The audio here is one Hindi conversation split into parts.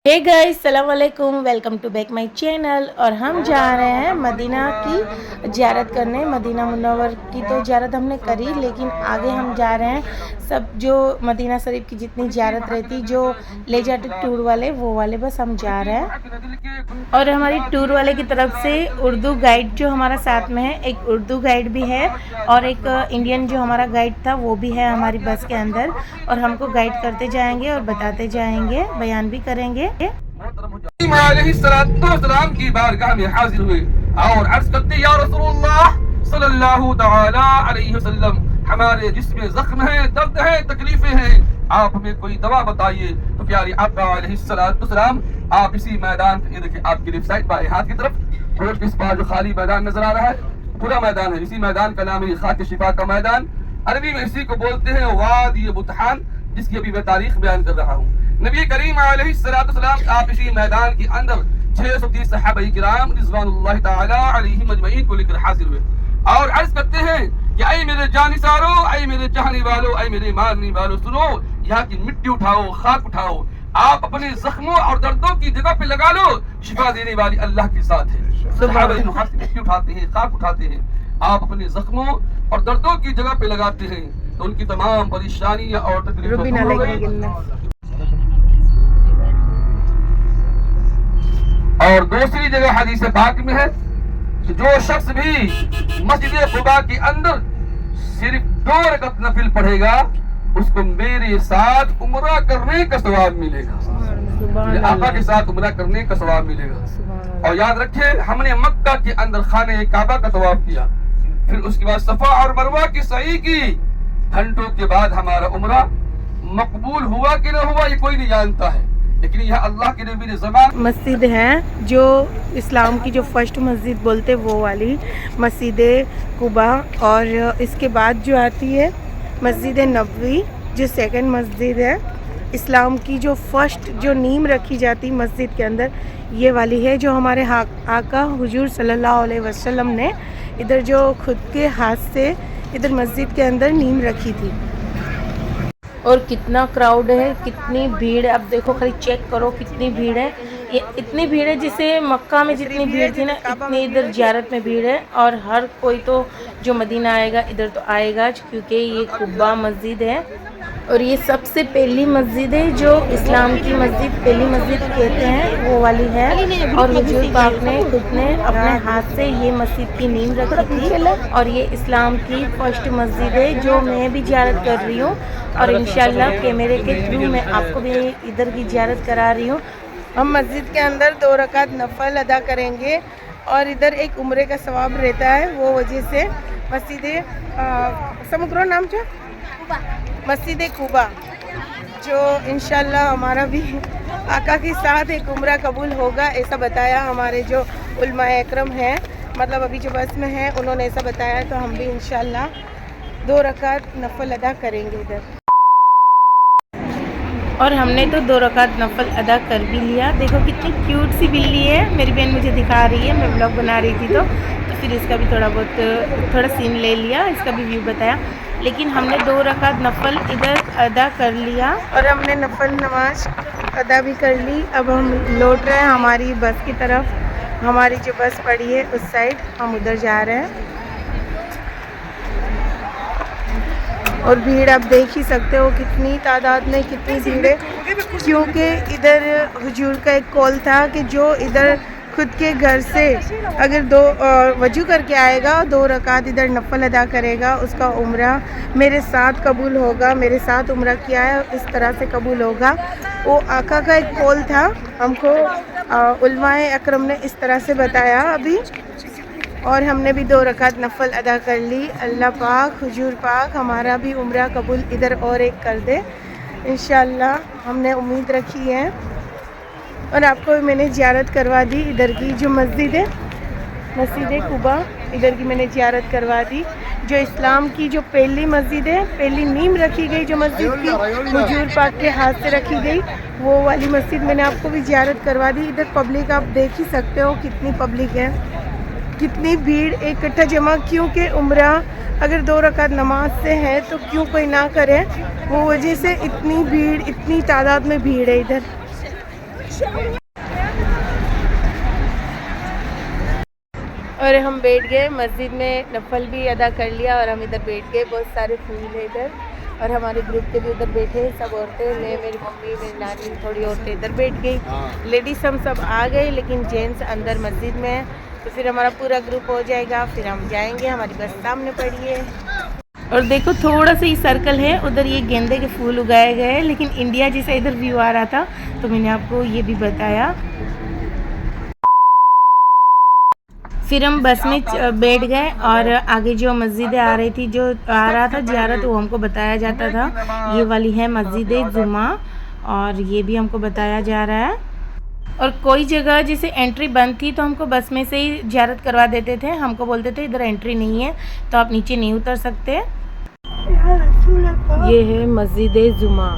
हे गाइस सलाम वालेकुम, welcome to back my channel. और हम जा रहे हैं मदीना की ज़ियारत करने। मदीना मुनव्वर की तो ज़ियारत हमने करी, लेकिन आगे हम जा रहे हैं सब जो मदीना शरीफ की जितनी ज़ियारत रहती जो ले जाते टूर वाले, वो वाले बस हम जा रहे हैं। और हमारी टूर वाले की तरफ से उर्दू गाइड जो हमारा साथ में है, एक उर्दू गाइड भी है और एक इंडियन जो हमारा गाइड था वो भी है हमारी बस के अंदर, और हमको गाइड करते जाएंगे और बताते जाएंगे, बयान भी करेंगे। अलैहिस्सलाम की बारगाह में हाजिर हुए और अर्ज करते या रसूलुल्लाह सल्लल्लाहु तआला अलैहि वसल्लम, हमारे जिस्म जख्म है, दर्द है, तकलीफें हैं, आप हमें कोई दवा बताइए। तो प्यारे आका अलैहिस्सलाम आप इसी मैदान, ये देखिए आपकी लेफ्ट साइड बाएं हाथ की तरफ इस बार जो खाली मैदान नजर आ रहा है, पूरा मैदान है। इसी मैदान का नाम है खाक शिफा का मैदान। अरबी में इसी को बोलते हैं वादी बुतहान, जिसकी अभी मैं तारीख बयान कर रहा हूँ। नबी करीम अलैहिस्सलाम आप इसी मैदान के अंदर 630 सहाबा किराम रिज़वानुल्लाह ताला अलैहिम अजमईन को लेकर हाजिर हुए और अर्ज करते हैं कि ऐ मेरे जानिसारो, ऐ मेरे चाहने वालों, ऐ मेरे मारने वालों, सुनो, यहाँ की मिट्टी उठाओ, खाक उठाओ, आप अपने जख्मों और दर्दों की जगह पे लगा लो, शिफा देने वाली अल्लाह के साथ है। सहाबा मिट्टी उठाते हैं, खाक उठाते हैं, आप अपने जख्मों और दर्दों की जगह पे लगाते हैं तो उनकी तमाम परेशानियां और तकलीफें। और दूसरी जगह हदीस पाक में है कि जो शख्स भी मस्जिद खुदा के अंदर सिर्फ 2 रकात नफिल पढ़ेगा उसको मेरे साथ उम्रा करने का सवाब मिलेगा, आका के साथ उम्रा करने का सवाब मिलेगा। और याद रखिए, हमने मक्का के अंदर खाने काबा का तवाफ किया, फिर उसके बाद सफा और मरवा की सही की, घंटों के बाद हमारा उम्रा मकबूल हुआ कि न हुआ ये कोई नहीं जानता है, लेकिन यह अल्लाह के नबी ने ज़मान मस्जिद है जो इस्लाम की जो फर्स्ट मस्जिद बोलते वो वाली मस्जिद कुबा, और इसके बाद जो आती है मस्जिद नबवी जो सेकंड मस्जिद है। इस्लाम की जो फर्स्ट जो नींव रखी जाती मस्जिद के अंदर ये वाली है, जो हमारे आका हुजूर सल्लल्लाहु अलैहि वसल्लम ने इधर जो खुद के हाथ से इधर मस्जिद के अंदर नींव रखी थी। और कितना क्राउड है, कितनी भीड़ है, अब देखो खाली चेक करो कितनी भीड़ है। ये इतनी भीड़ है जिसे मक्का में जितनी भीड़ थी ना, इतनी इधर ज़ियारत में भीड़ है। और हर कोई तो जो मदीना आएगा इधर तो आएगा, क्योंकि ये कुबा मस्जिद है और ये सबसे पहली मस्जिद है जो इस्लाम की मस्जिद, पहली मस्जिद कहते हैं वो वाली है। और हुजूर पाक ने खुद ने अपने हाथ से ये मस्जिद की नींव रखी थी और ये इस्लाम की फर्स्ट मस्जिद है जो मैं भी ज़ियारत कर रही हूँ, और इंशाल्लाह कैमरे के थ्रू मैं आपको भी इधर की ज़ियारत करा रही हूँ। हम मस्जिद के अंदर 2 रकात नफल अदा करेंगे और इधर एक उम्रे का सवाब रहता है, वो वजह से मस्जिद समुद्र नाम जो मस्जिद कुबा, जो इंशाल्लाह हमारा भी आका के साथ एक उम्रा कबूल होगा, ऐसा बताया हमारे जो उलमाए अकरम हैं, मतलब अभी जो बस में हैं उन्होंने ऐसा बताया। तो हम भी इंशाल्लाह 2 रकात नफल अदा करेंगे इधर। और हमने तो 2 रकात नफल अदा कर भी लिया। देखो कितनी क्यूट सी बिल्ली है, मेरी बहन मुझे दिखा रही है, मैं ब्लॉग बना रही थी तो फिर इसका भी थोड़ा सीन ले लिया, इसका भी व्यू बताया। लेकिन हमने 2 रकात नफल इधर अदा कर लिया और हमने नफल नमाज अदा भी कर ली। अब हम लौट रहे हैं हमारी बस की तरफ। हमारी जो बस पड़ी है उस साइड हम उधर जा रहे हैं। और भीड़ आप देख ही सकते हो कितनी तादाद में कितनी भीड़ है, क्योंकि इधर हुजूर का एक कॉल था कि जो इधर खुद के घर से अगर 2 वजू करके आएगा, 2 रकात इधर नफल अदा करेगा, उसका उम्रा मेरे साथ कबूल होगा, मेरे साथ उम्रा किया है इस तरह से कबूल होगा। वो आका का एक कॉल था, हमको उलमाए अकरम ने इस तरह से बताया अभी। और हमने भी 2 रकात नफल अदा कर ली। अल्लाह पाक हुजूर पाक हमारा भी उम्रा कबूल इधर और एक कर दे इंशाल्लाह, हमने उम्मीद रखी है। और आपको मैंने ज़ियारत करवा दी इधर की जो मस्जिद है, मस्जिद कुबा, इधर की मैंने ज़ियारत करवा दी, जो इस्लाम की जो पहली मस्जिद है, पहली नींव रखी गई जो मस्जिद की हुजूर पाक के हाथ से रखी गई, वो वाली मस्जिद मैंने आपको भी ज़ियारत करवा दी। इधर पब्लिक आप देख ही सकते हो कितनी पब्लिक है, कितनी भीड़ इकट्ठा जमा, क्योंकि उम्रा अगर 2 रकात नमाज से है तो क्यों कोई ना करे, वो वजह से इतनी भीड़, इतनी तादाद में भीड़ है इधर। और हम बैठ गए मस्जिद में, नफल भी अदा कर लिया और हम इधर बैठ गए। बहुत सारे फूल है इधर और हमारे ग्रुप के भी उधर बैठे, सब औरतें, मैं, मेरी मम्मी, मेरी नानी, थोड़ी औरतें इधर बैठ गई। लेडीज़ हम सब आ गए, लेकिन जेंट्स अंदर मस्जिद में है। तो फिर हमारा पूरा ग्रुप हो जाएगा, फिर हम जाएंगे। हमारी बस सामने पड़ी है और देखो थोड़ा सा ही सर्कल है, उधर ये गेंदे के फूल उगाए गए हैं, लेकिन इंडिया जैसा इधर व्यू आ रहा था तो मैंने आपको ये भी बताया। फिर हम बस में बैठ गए और आगे जो मस्जिदें आ रही थी, जो आ रहा था ज़ियारत, वो हमको बताया जाता था। ये वाली है मस्जिद जुमा और ये भी हमको बताया जा रहा है। और कोई जगह जैसे एंट्री बंद थी तो हमको बस में से ही ज़ियारत करवा देते थे, हमको बोलते थे इधर एंट्री नहीं है तो आप नीचे नहीं उतर सकते। ये है मस्जिद जुमा।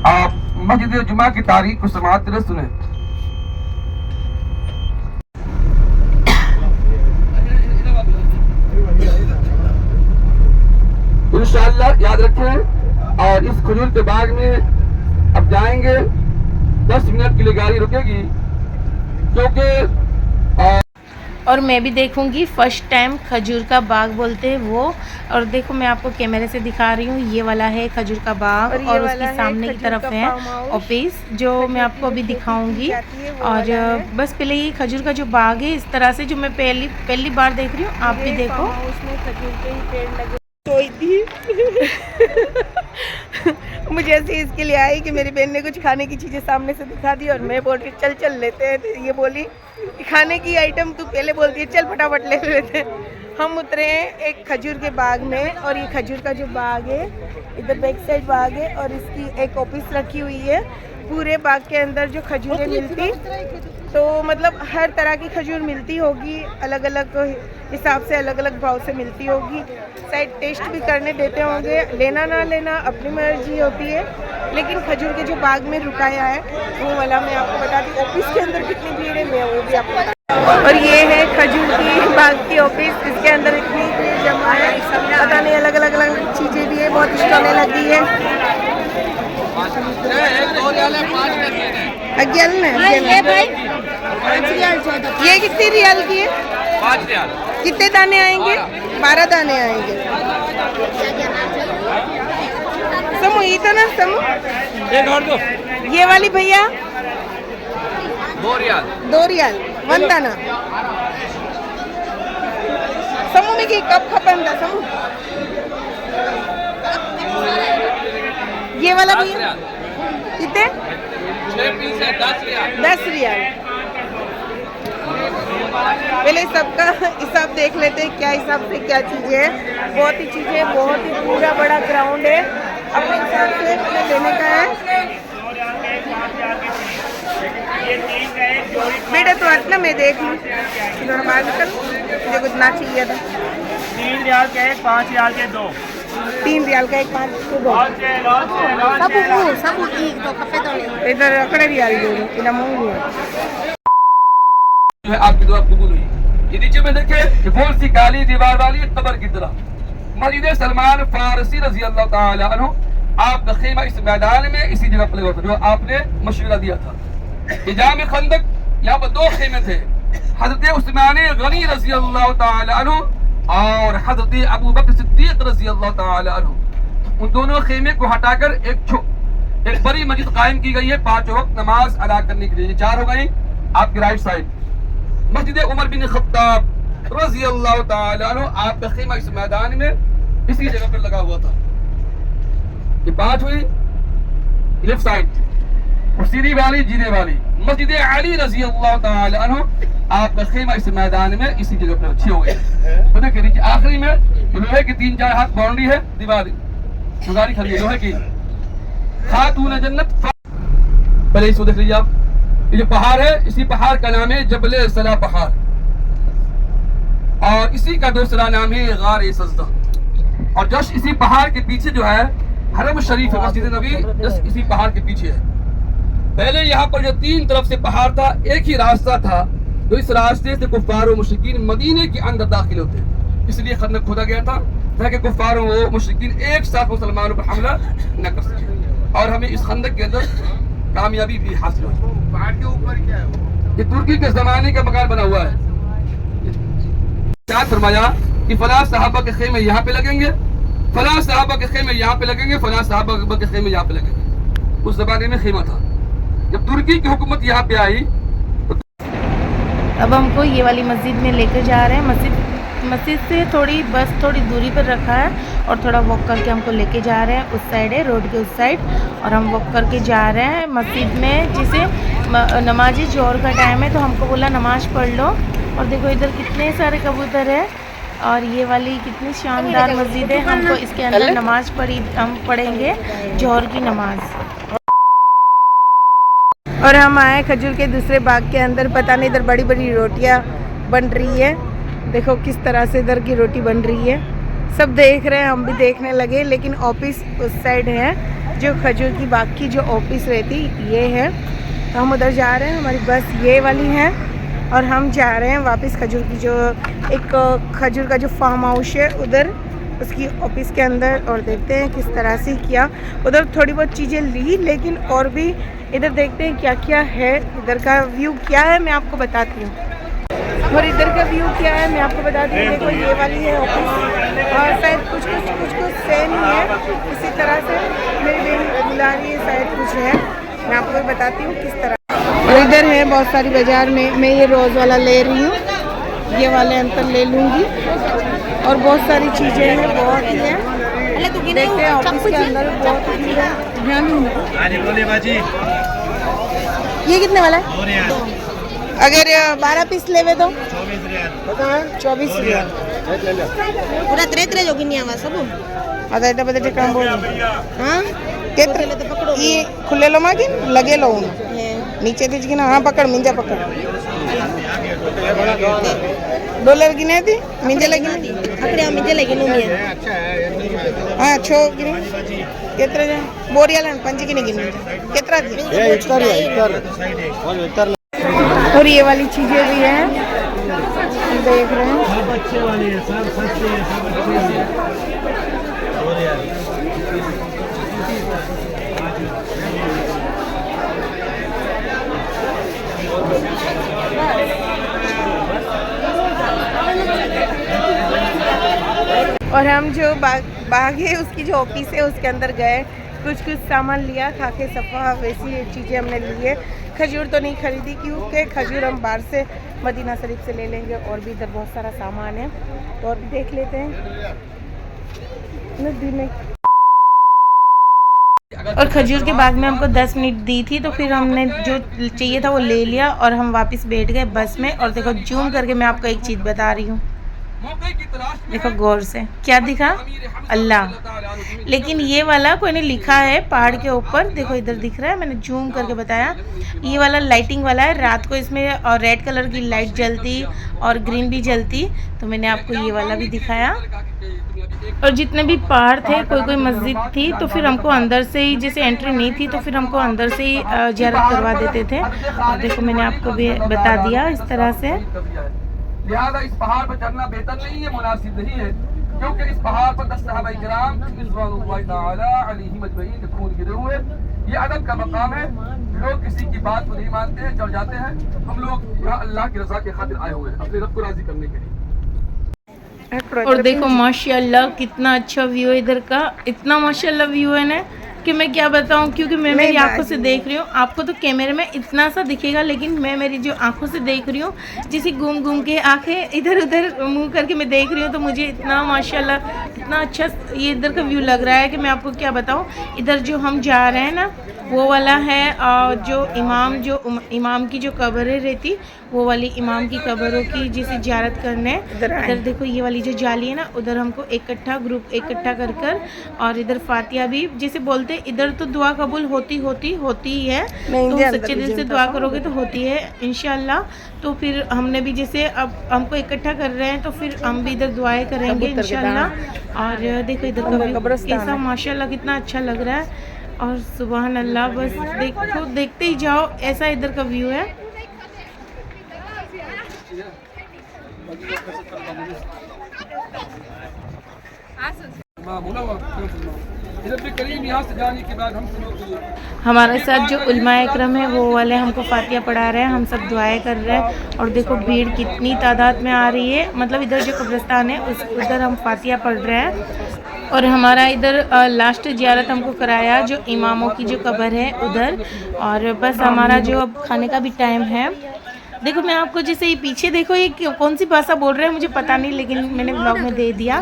आप मस्जिद जुमा की तारीख को समाअत से सुने। इंशाअल्लाह याद रखें। और इस खजूर के बाग में अब जाएंगे, 10 मिनट के लिए गाड़ी रुकेगी क्योंकि और मैं भी देखूंगी फर्स्ट टाइम खजूर का बाग बोलते हैं वो। और देखो मैं आपको कैमरे से दिखा रही हूँ, ये वाला है खजूर का बाग और उसके सामने की तरफ है ऑफिस, जो मैं आपको अभी दिखाऊंगी। और बस पहले ये खजूर का जो बाग है इस तरह से, जो मैं पहली बार देख रही हूँ, आप भी देखो। उसमें खजूर के ही पेड़ लगे थी मुझे ऐसे इसके लिए आई कि मेरी बहन ने कुछ खाने की चीज़ें सामने से दिखा दी और मैं बोल रही चल लेते हैं। तो ये बोली खाने की आइटम तू पहले बोलती है, चल फटाफट ले लेते हैं। हम उतरे हैं एक खजूर के बाग में और ये खजूर का जो बाग है इधर बैक साइड बाग है और इसकी एक ऑफिस रखी हुई है। पूरे बाग के अंदर जो खजूरें मिलती, तो मतलब हर तरह की खजूर मिलती होगी, अलग अलग हिसाब से अलग अलग भाव से मिलती होगी। शायद टेस्ट भी करने देते होंगे, लेना ना लेना अपनी मर्जी होती है। लेकिन खजूर के जो बाग में रुकाया है वो वाला मैं आपको बताती हूँ। ऑफिस के अंदर कितनी भीड़ है मैं वो भी आपको बता। और ये है खजूर की बाग की ऑफिस, इसके अंदर इतनी भीड़ जमा है, पता नहीं अलग अलग चीज़ें भी है, बहुत स्टॉलें लगी है। ये कितनी रियाल की है? 5 रियाल। कितने दाने आएंगे? 12 दाने आएंगे। समू तो ना समू एक और दो। ये वाली भैया 2 रियाल। 2 रियाल 1 दाना। समू में कब खपन था समू? ये वाला भैया कितने? 6 पीस है 10 रियाल। 10 रियाल। पहले सबका हिसाब देख लेते हैं, क्या हिसाब से क्या चीज़ें है। बहुत ही चीज़ें, बहुत ही पूरा बड़ा ग्राउंड है, अपने हिसाब से हमें लेने का है। बेटा तो आज ना मैं देख लूँ, थोड़ा बाहर निकल, मुझे कुछ ना चाहिए था। 3 रियाल के 1, 5 रियाल के 2। 3 रियाल का 1, 5 के 2। इधर अकड़े रियाल दे दो, इधर मूंग है आपकी दुआ कबूल हुई। ये नीचे में देखे गोल सी काली दीवार वाली कब्र की तरह मस्जिद सलमान फारसी रजी अल्लाह ताला अन्हु, आपका खेमा इस मैदान में इसी जगह पर लगा था जो आपने मशवरा दिया था। इजाम खंदक यहाँ पर 2 खेमे थे, हजरत उस्मान गनी रजी अल्लाह ताला अन्हु और हजरत अबू बकर सिद्दीक रजी अल्लाह ताला अन्हु। उन दोनों खेमे को हटाकर एक बड़ी मस्जिद कायम की गई है 5 वक्त नमाज अदा करने के लिए। 4 हो गई आपकी राइट साइड। मस्जिद उमर बिन खत्ताब रजी अल्लाह ताला अन्हु, आपका खेमा इस मैदान में इसी जगह पर लगा हुआ था। ये 5 हुई लेफ्ट साइड, और सीधी वाली जीने वाली मस्जिद अली रजी अल्लाह ताला अन्हु, आपका खेमा इस मैदान में इसी जगह पर अच्छी हो गई। तो देखिए नीचे आखिरी में लोहे की 3-4 हाथ बाउंड्री है, दीवार गाड़ी खड़ी है लोहे की। खातून जन्नत, पहले इसको देख लीजिए आप, ये जो पहाड़ है इसी पहाड़ का नाम है जबल सला पहाड़, और इसी का दूसरा नाम है गार सजदा। और जस्ट इसी पहाड़ के पीछे जो है हरम शरीफ है, मस्जिद नबी जस्ट इसी पहाड़ के पीछे है। पहले यहाँ पर जो 3 तरफ से पहाड़ था, एक ही रास्ता था, तो इस रास्ते से कुफ्फार और मुशरिकीन मदीने के अंदर दाखिल होते, इसलिए खंदक खोदा गया था ताकि कुफ्फार और मुशरिकीन एक साथ मुसलमानों पर हमला न कर सके। और हमें इस खंदक के अंदर कामयाबी भी हासिल हुई। पहाड़ के ऊपर क्या है वो? ये तुर्की के जमाने का मकान बना हुआ है। क्या फरमाया कि फला सहाबा के खेमे यहाँ पे लगेंगे, फला सहाबा के खेमे यहाँ पे लगेंगे, फला सहाबा के खेमे यहाँ पे लगेंगे। उस जमाने में खेमा था। जब तुर्की की हुकूमत यहाँ पे आई, अब हमको ये वाली मस्जिद में लेकर जा रहे हैं। मस्जिद से थोड़ी दूरी पर रखा है और थोड़ा वॉक करके हमको लेके जा रहे हैं। उस साइड है, रोड के उस साइड, और हम वॉक करके जा रहे हैं मस्जिद में। जिसे नमाज जोहर का टाइम है तो हमको बोला नमाज पढ़ लो। और देखो इधर कितने सारे कबूतर है और ये वाली कितनी शानदार मस्जिद है। हमको इसके अंदर नमाज हम पढ़ेंगे जोहर की नमाज। और हम आए खजूर के दूसरे बाग के अंदर। पता नहीं इधर बड़ी बड़ी रोटियां बन रही है। देखो किस तरह से इधर की रोटी बन रही है। सब देख रहे हैं, हम भी देखने लगे। लेकिन ऑफिस उस साइड है, जो खजूर की बाग की जो ऑफिस रहती ये है। तो हम उधर जा रहे हैं, हमारी बस ये वाली है और हम जा रहे हैं वापस खजूर की जो एक खजूर का जो फार्म हाउस है उधर, उसकी ऑफिस के अंदर। और देखते हैं किस तरह से किया। उधर थोड़ी बहुत चीज़ें ली, लेकिन और भी इधर देखते हैं क्या क्या है। इधर का व्यू क्या है मैं आपको बताती हूँ। और इधर का व्यू क्या है मैं आपको बताती हूँ। देखो ये वाली है ऑफिस और शायद कुछ सेम ही है। इसी तरह से मेरी बहन बुला रही है, शायद कुछ है, मैं आपको बताती हूँ किस तरह। और इधर है बहुत सारी बाज़ार में। मैं ये रोज़ वाला ले रही हूँ, ये वाले अंतर ले लूँगी। और बहुत सारी चीज़ें हैं, बहुत ही है। देखते हैं ऑफिस के अंदर बहुत ही है। ये कितने वाला है? अगर 12 पीस लेवे तो 24 रियाल। पूरा त्रे जोगी नहीं आवा सब अदा एटा बदे काम बोल हां केत्र पकड़ो ये खुले लो मागी लगे लो नीचे दीज की ना। हाँ पकड़ मिंजा पकड़ डॉलर गिने थी मिंजे लगी पकड़े मिंजे लगी नो मिया हाँ छो गिने केत्र जा बोरियाल 5 गिने गिने केत्रा थी। और ये वाली चीज़ें भी हैं, देख रहे हैं। सब अच्छे वाले हैं, सब सस्ते हैं, सब अच्छे हैं। और हम जो बाग है उसकी जो ऑफिस है उसके अंदर गए, कुछ सामान लिया, खा के सफ़ा वैसी चीज़ें हमने ली है। खजूर तो नहीं खरीदी क्योंकि खजूर हम बाहर से मदीना शरीफ से ले लेंगे। और भी इधर बहुत सारा सामान है तो और भी देख लेते हैं नदी में। और खजूर के बाग में हमको 10 मिनट दी थी तो फिर हमने जो चाहिए था वो ले लिया और हम वापस बैठ गए बस में। और देखो जूम करके मैं आपको एक चीज़ बता रही हूँ, देखो गौर से क्या दिखा, अल्लाह। लेकिन ये वाला कोई ने लिखा है पहाड़ के ऊपर, देखो इधर दिख रहा है, मैंने जूम करके बताया। ये वाला लाइटिंग वाला है, रात को इसमें और रेड कलर की लाइट जलती और ग्रीन भी जलती, तो मैंने आपको ये वाला भी दिखाया। और जितने भी पहाड़ थे, कोई मस्जिद थी तो फिर हमको अंदर से ही, जैसे एंट्री नहीं थी तो फिर हमको अंदर से ही ज़ियारत करवा देते थे। और देखो मैंने आपको भी बता दिया इस तरह से। लिहाजा इस पहाड़ पर चढ़ना बेहतर नहीं है, मुनासिब नहीं है, क्योंकि इस पहाड़ पर 10 सहाबाए किराम रिज़वानुल्लाहि तआला अलैहिम अजमईन के खून गिरे हुए। ये अदब का मकाम है। लोग किसी की बात को नहीं मानते हैं, चढ़ जाते हैं। हम लोग यहाँ अल्लाह की रज़ा के खातिर आए हुए हैं, अपने रब को राज़ी करने के लिए। और देखो माशाल्लाह कितना अच्छा व्यू है इधर का, इतना माशाल्लाह व्यू है ना कि मैं क्या बताऊं, क्योंकि मैं मेरी आंखों से देख रही हूँ। आपको तो कैमरे में इतना सा दिखेगा, लेकिन मैं मेरी जो आंखों से देख रही हूँ, जैसे घूम घूम के आंखें इधर उधर मुंह करके मैं देख रही हूँ, तो मुझे इतना माशाल्लाह इतना अच्छा ये इधर का व्यू लग रहा है कि मैं आपको क्या बताऊँ। इधर जो हम जा रहे हैं ना वो वाला है, और जो इमाम की जो कब्रें रहती, वो वाली इमाम की कब्रों की जैसे जियारत करने। इधर देखो ये वाली जो जाली है ना, उधर हमको ग्रुप इकट्ठा कर कर और इधर फातिहा भी जैसे बोलते, इधर तो दुआ कबूल होती ही है। तो सच्चे दिल से दुआ करोगे तो होती है इंशाल्लाह। तो फिर हमने भी जैसे अब हमको इकट्ठा कर रहे हैं तो फिर हम भी इधर दुआएं करेंगे इंशाल्लाह। और देखो इधर का व्यू कैसा माशाल्लाह कितना अच्छा लग रहा है। और सुबहान अल्लाह, बस देखो देखते ही जाओ, ऐसा इधर का व्यू है। रब्बे करीम यहाँ से जाने के बाद हम सब लोग हमारे साथ जो उलमा इकरम है वो वाले हमको फातिया पढ़ा रहे हैं, हम सब दुआएं कर रहे हैं। और देखो भीड़ कितनी तादाद में आ रही है, मतलब इधर जो कब्रिस्तान है उधर हम फातिया पढ़ रहे हैं। और हमारा इधर लास्ट ज़ियारत हमको कराया जो इमामों की जो कब्र है उधर। और बस हमारा जो अब खाने का भी टाइम है। देखो मैं आपको जैसे ये पीछे देखो ये कौन सी भाषा बोल रहे हैं मुझे पता नहीं, लेकिन मैंने ब्लॉग में दे दिया।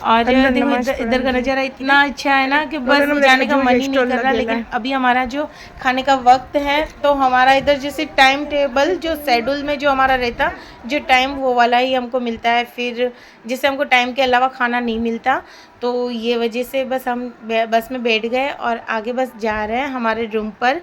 और देखो इधर का नज़ारा इतना अच्छा है ना कि बस जाने का मन ही नहीं कर रहा। लेकिन अभी हमारा जो खाने का वक्त है तो हमारा इधर जैसे टाइम टेबल जो शेड्यूल में जो हमारा रहता जो टाइम वो वाला ही हमको मिलता है। फिर जैसे हमको टाइम के अलावा खाना नहीं मिलता, तो ये वजह से बस हम बस में बैठ गए और आगे बस जा रहे हैं हमारे रूम पर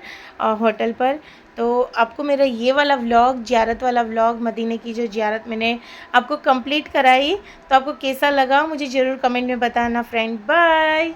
होटल पर। तो आपको मेरा ये वाला व्लॉग ज़ियारत वाला व्लॉग मदीने की जो ज़ियारत मैंने आपको कंप्लीट कराई तो आपको कैसा लगा मुझे ज़रूर कमेंट में बताना फ्रेंड। बाय।